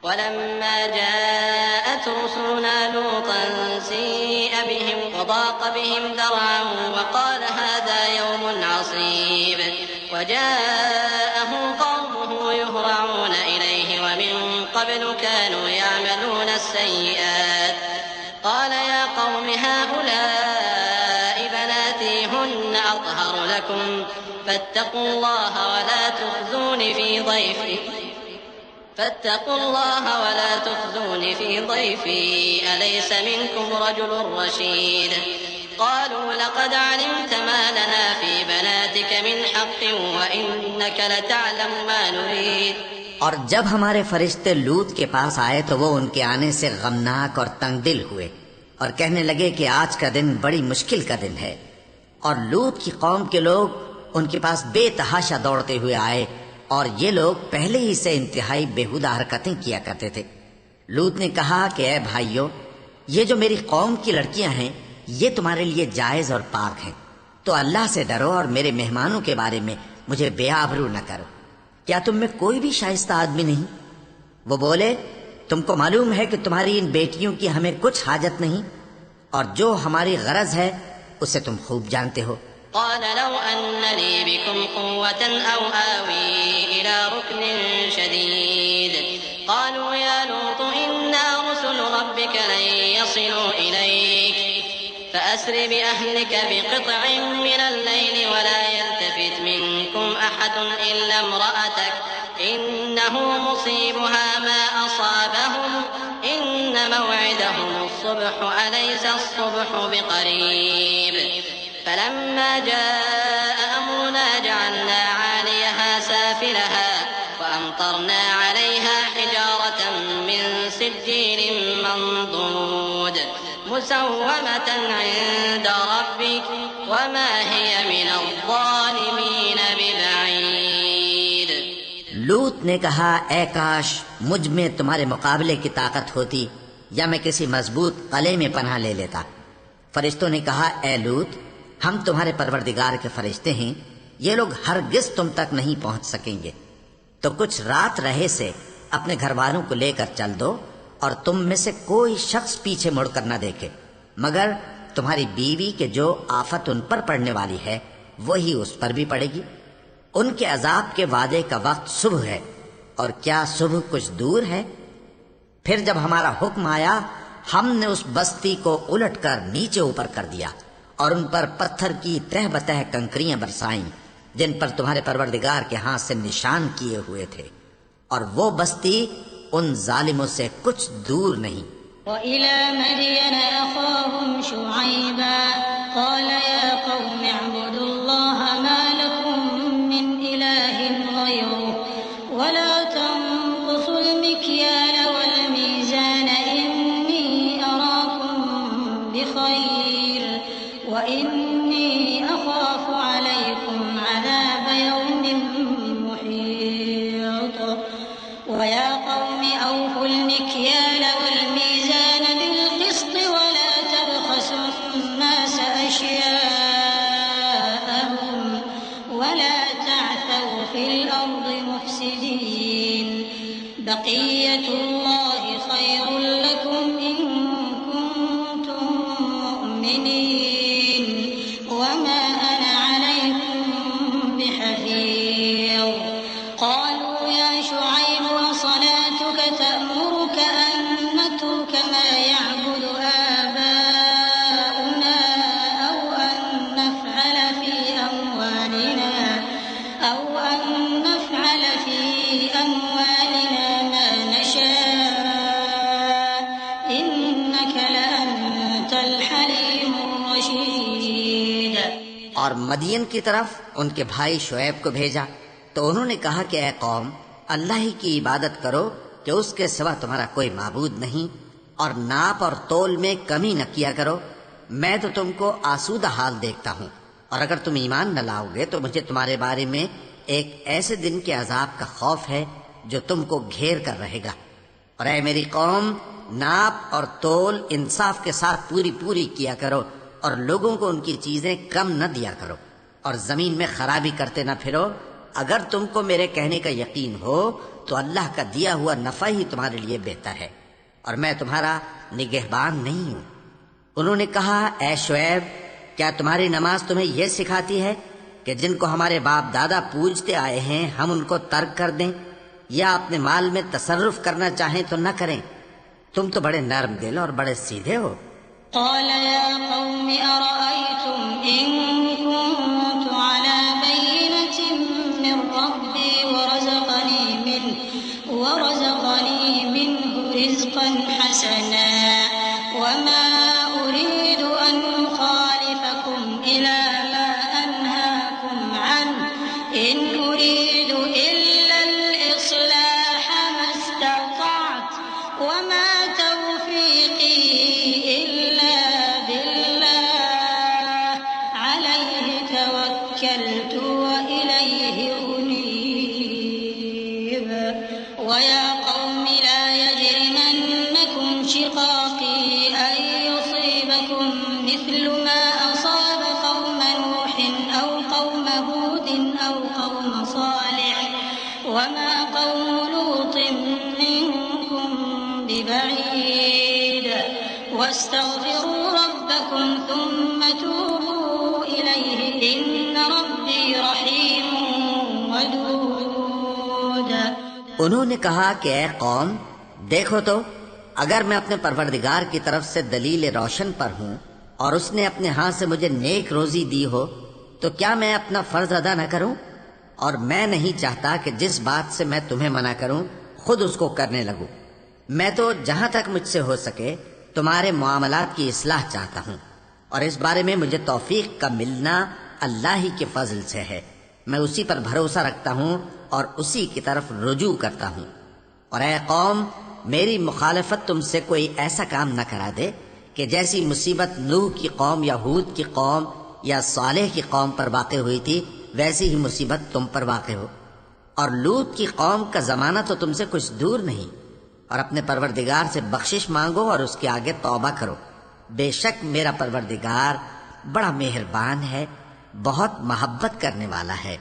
ولما جاءت رسلنا لوطا سيء بهم وضاق بهم ذرعا وقال هذا يوم عصيب وجاءه قومه يهرعون إليه ومن قبل كانوا يعملون السيئات قال يا قوم هؤلاء بناتي هن أطهر لكم فاتقوا الله ولا تخزون في ضيفي أليس منكم رجل رشيد قالوا لقد علمت ما لنا في بناتك من حق وإنك لتعلم ما نريد. اور جب ہمارے فرشتے لوط کے پاس آئے تو وہ ان کے آنے سے غمناک اور تنگ دل ہوئے اور کہنے لگے کہ آج کا دن بڑی مشکل کا دن ہے. اور لوط کی قوم کے لوگ ان کے پاس بے تحاشا دوڑتے ہوئے آئے اور یہ لوگ پہلے ہی سے انتہائی بےہودہ حرکتیں کیا کرتے تھے. لوط نے کہا کہ اے بھائیو، یہ جو میری قوم کی لڑکیاں ہیں یہ تمہارے لیے جائز اور پاک ہیں، تو اللہ سے ڈرو اور میرے مہمانوں کے بارے میں مجھے بے آبرو نہ کرو. کیا تم میں کوئی بھی شائستہ آدمی نہیں؟ وہ بولے تم کو معلوم ہے کہ تمہاری ان بیٹیوں کی ہمیں کچھ حاجت نہیں، اور جو ہماری غرض ہے اسے تم خوب جانتے ہو. قال لو أن لي بكم قوة أو آوي إلى ركن شديد قالوا يا لوط إنا رسل ربك لن يصلوا إليك فأسر بأهلك بقطع من الليل ولا يلتفت منكم أحد إلا امرأتك إنه مصيبها ما أصابهم إن موعدهم الصبح أليس الصبح بقريب. فلما جاء أمرنا جعلنا عاليها سافلها وأمطرنا عليها حجارة من سجيل منضود مسومة عند ربك وما هي من الظالمين ببعيد. لوط نے کہا اے کاش مجھ میں تمہارے مقابلے کی طاقت ہوتی یا میں کسی مضبوط قلعے میں پناہ لے لیتا. فرشتوں نے کہا اے لوط، ہم تمہارے پروردگار کے فرشتے ہیں، یہ لوگ ہرگز تم تک نہیں پہنچ سکیں گے. تو کچھ رات رہے سے اپنے گھر والوں کو لے کر چل دو اور تم میں سے کوئی شخص پیچھے مڑ کر نہ دیکھے مگر تمہاری بیوی کے جو آفت ان پر پڑنے والی ہے وہی اس پر بھی پڑے گی. ان کے عذاب کے وعدے کا وقت صبح ہے، اور کیا صبح کچھ دور ہے؟ پھر جب ہمارا حکم آیا ہم نے اس بستی کو الٹ کر نیچے اوپر کر دیا اور ان پر پتھر کی تہ بتہ کنکریاں برسائیں جن پر تمہارے پروردگار کے ہاتھ سے نشان کیے ہوئے تھے، اور وہ بستی ان ظالموں سے کچھ دور نہیں. وَإِلَى مَدْيَنَ أَخَاهُمْ شُعَيْبًا قَالَ يَا قَوْمِ اعْبُدُوا اللَّهَ مَا لَكُمْ مِنْ إِلَٰهٍ غَيْرُهُ وَلَا تَنقُصُوا الْمِكْيَالَ وَالْمِيزَانَ إِنِّي أَرَاكُمْ بِخَيْرٍ وَإِنِّي أَخَافُ عَلَيْكُمْ عَذَابَ يَوْمٍ مُحِيطٍ وَيَا قَوْمِ أَوْفُوا الْمِكْيَالَ وَالْمِيزَانَ بِالْقِسْطِ وَلَا تَبْخَسُوا النَّاسَ أَشْيَاءَهُمْ وَلَا تَعْثَوْا فِي الْأَرْضِ مُفْسِدِينَ بَقِيَّةُ اللَّهِ خَيْرٌ لَكُمْ إِن كُنتُم مُّؤْمِنِينَ وَمَا أَنَا عَلَيْكُمْ بِحَفِيظٍ. قالوا يا شعيب وصلاتك تأمرك أن نترك ما يعبد آباؤنا أو أن نفعل في أموالنا ما نشاء إنك لأنت الحليم الرشيد. اور مدین کی طرف ان کے بھائی شعیب کو بھیجا تو انہوں نے کہا کہ اے قوم، اللہ ہی کی عبادت کرو کہ اس کے سوا تمہارا کوئی معبود نہیں، اور ناپ اور تول میں کمی نہ کیا کرو. میں تو تم کو آسودہ حال دیکھتا ہوں، اور اگر تم ایمان نہ لاؤ گے تو مجھے تمہارے بارے میں ایک ایسے دن کے عذاب کا خوف ہے جو تم کو گھیر کر رہے گا. اور اے میری قوم، ناپ اور تول انصاف کے ساتھ پوری کیا کرو، اور لوگوں کو ان کی چیزیں کم نہ دیا کرو، اور زمین میں خرابی کرتے نہ پھرو. اگر تم کو میرے کہنے کا یقین ہو تو اللہ کا دیا ہوا نفع ہی تمہارے لیے بہتر ہے، اور میں تمہارا نگہبان نہیں ہوں۔ انہوں نے کہا اے شعیب، کیا تمہاری نماز تمہیں یہ سکھاتی ہے کہ جن کو ہمارے باپ دادا پوجتے آئے ہیں ہم ان کو ترک کر دیں یا اپنے مال میں تصرف کرنا چاہیں تو نہ کریں؟ تم تو بڑے نرم دل اور بڑے سیدھے ہو۔ قال يا قوم أرأيتم إن كنت على بينة من ربي ورزقني منه رزقا حسنا وما أريد أن أخالفكم إلى ما أنهاكم عنه إن أريد إلا الإصلاح ما استطعت وما توفيقي إلا بالله عليه توكلت وإليه أنيب ويا قوم لا يجرمنكم شقاقي أن يصيبكم مثل ما أصاب قوم نوح أو قوم هود أو قوم صالح وما قوم لوط منكم ببعيد واستغفروا ربكم ثم توبوا إليه إن ربي رحيم ودود۔ انہوں نے کہا کہ اے قوم، دیکھو تو اگر میں اپنے پروردگار کی طرف سے دلیل روشن پر ہوں اور اس نے اپنے ہاں سے مجھے نیک روزی دی ہو تو کیا میں اپنا فرض ادا نہ کروں؟ اور میں نہیں چاہتا کہ جس بات سے میں تمہیں منع کروں خود اس کو کرنے لگوں۔ میں تو جہاں تک مجھ سے ہو سکے تمہارے معاملات کی اصلاح چاہتا ہوں، اور اس بارے میں مجھے توفیق کا ملنا اللہ ہی کے فضل سے ہے۔ میں اسی پر بھروسہ رکھتا ہوں اور اسی کی طرف رجوع کرتا ہوں۔ اور اے قوم، میری مخالفت تم سے کوئی ایسا کام نہ کرا دے کہ جیسی مصیبت نوح کی قوم یا ہود کی قوم یا صالح کی قوم پر واقع ہوئی تھی ویسی ہی مصیبت تم پر واقع ہو۔ اور لوط کی قوم کا زمانہ تو تم سے کچھ دور نہیں، اور اپنے پروردگار سے بخشش مانگو اور اس کے آگے توبہ کرو، بے شک میرا پروردگار بڑا مہربان ہے، بہت محبت کرنے والا ہے۔